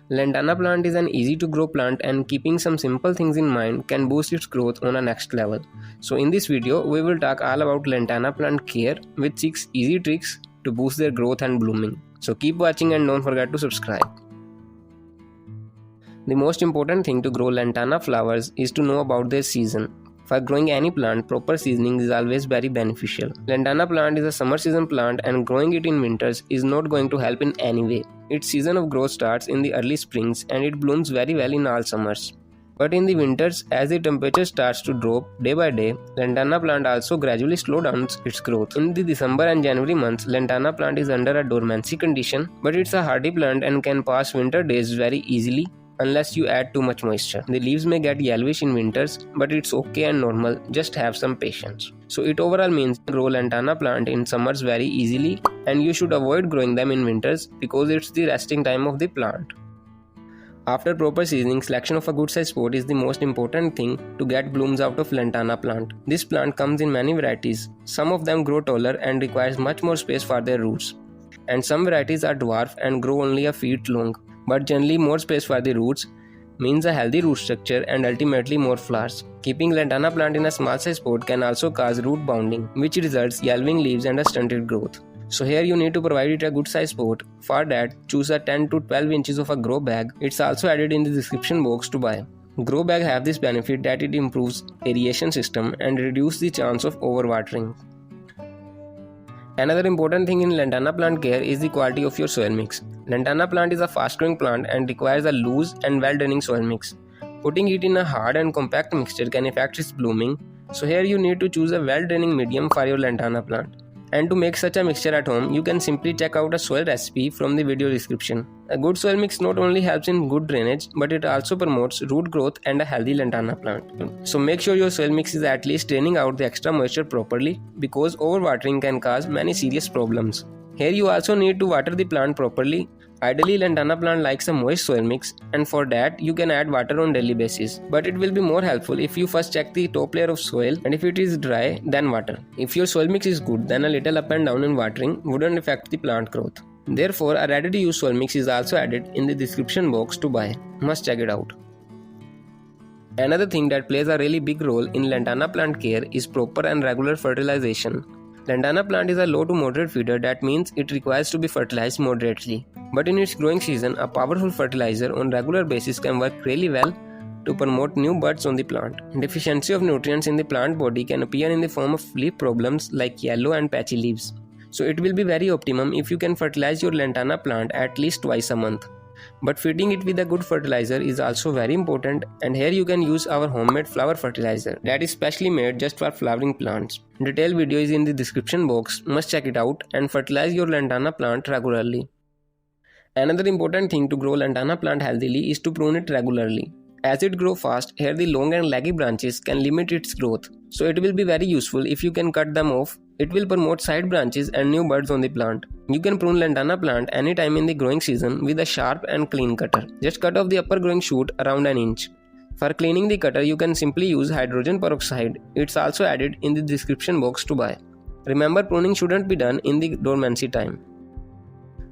Lantana plant is an easy to grow plant, and keeping some simple things in mind can boost its growth on a next level. So in this video, we will talk all about Lantana plant care with 6 easy tricks to boost their growth and blooming. So keep watching and don't forget to subscribe. The most important thing to grow Lantana flowers is to know about their season. For growing any plant, proper seasoning is always very beneficial. Lantana plant is a summer season plant, and growing it in winters is not going to help in any way. Its season of growth starts in the early springs and it blooms very well in all summers. But in the winters, as the temperature starts to drop day by day, Lantana plant also gradually slows down its growth. In the December and January months, Lantana plant is under a dormancy condition, but it's a hardy plant and can pass winter days very easily unless you add too much moisture. The leaves may get yellowish in winters, but it's okay and normal, just have some patience. So it overall means grow Lantana plant in summers very easily, and you should avoid growing them in winters because it's the resting time of the plant. After proper seasoning, selection of a good size pot is the most important thing to get blooms out of Lantana plant. This plant comes in many varieties. Some of them grow taller and requires much more space for their roots. And some varieties are dwarf and grow only a feet long. But generally more space for the roots means a healthy root structure and ultimately more flowers. Keeping Lantana plant in a small size pot can also cause root bounding, which results yellowing leaves and a stunted growth. So here you need to provide it a good size pot. For that, choose a 10 to 12 inches of a grow bag. It's also added in the description box to buy. Grow bag have this benefit that it improves aeration system and reduces the chance of overwatering. Another important thing in Lantana plant care is the quality of your soil mix. Lantana plant is a fast growing plant and requires a loose and well draining soil mix. Putting it in a hard and compact mixture can affect its blooming, so here you need to choose a well draining medium for your Lantana plant. And to make such a mixture at home, you can simply check out a soil recipe from the video description. A good soil mix not only helps in good drainage, but it also promotes root growth and a healthy Lantana plant. So make sure your soil mix is at least draining out the extra moisture properly, because overwatering can cause many serious problems. Here you also need to water the plant properly. Ideally, Lantana plant likes a moist soil mix, and for that you can add water on daily basis. But it will be more helpful if you first check the top layer of soil, and if it is dry, then water. If your soil mix is good, then a little up and down in watering wouldn't affect the plant growth. Therefore, a ready to use soil mix is also added in the description box to buy. Must check it out. Another thing that plays a really big role in Lantana plant care is proper and regular fertilization. Lantana plant is a low to moderate feeder, that means it requires to be fertilized moderately. But in its growing season, a powerful fertilizer on regular basis can work really well to promote new buds on the plant. Deficiency of nutrients in the plant body can appear in the form of leaf problems like yellow and patchy leaves. So it will be very optimum if you can fertilize your Lantana plant at least twice a month. But feeding it with a good fertilizer is also very important, and here you can use our homemade flower fertilizer that is specially made just for flowering plants. Detailed video is in the description box, must check it out, and fertilize your Lantana plant regularly. Another important thing to grow Lantana plant healthily is to prune it regularly. As it grows fast, here the long and leggy branches can limit its growth. So it will be very useful if you can cut them off. It will promote side branches and new buds on the plant. You can prune Lantana plant anytime in the growing season with a sharp and clean cutter. Just cut off the upper growing shoot around an inch. For cleaning the cutter, you can simply use hydrogen peroxide. It's also added in the description box to buy. Remember, pruning shouldn't be done in the dormancy time.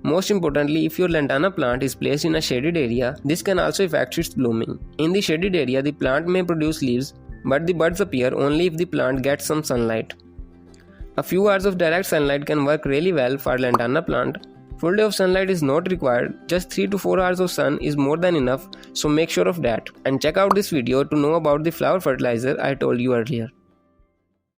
Most importantly, if your Lantana plant is placed in a shaded area, this can also affect its blooming. In the shaded area, the plant may produce leaves, but the buds appear only if the plant gets some sunlight. A few hours of direct sunlight can work really well for Lantana plant. Full day of sunlight is not required, just 3 to 4 hours of sun is more than enough, so make sure of that. And check out this video to know about the flower fertilizer I told you earlier.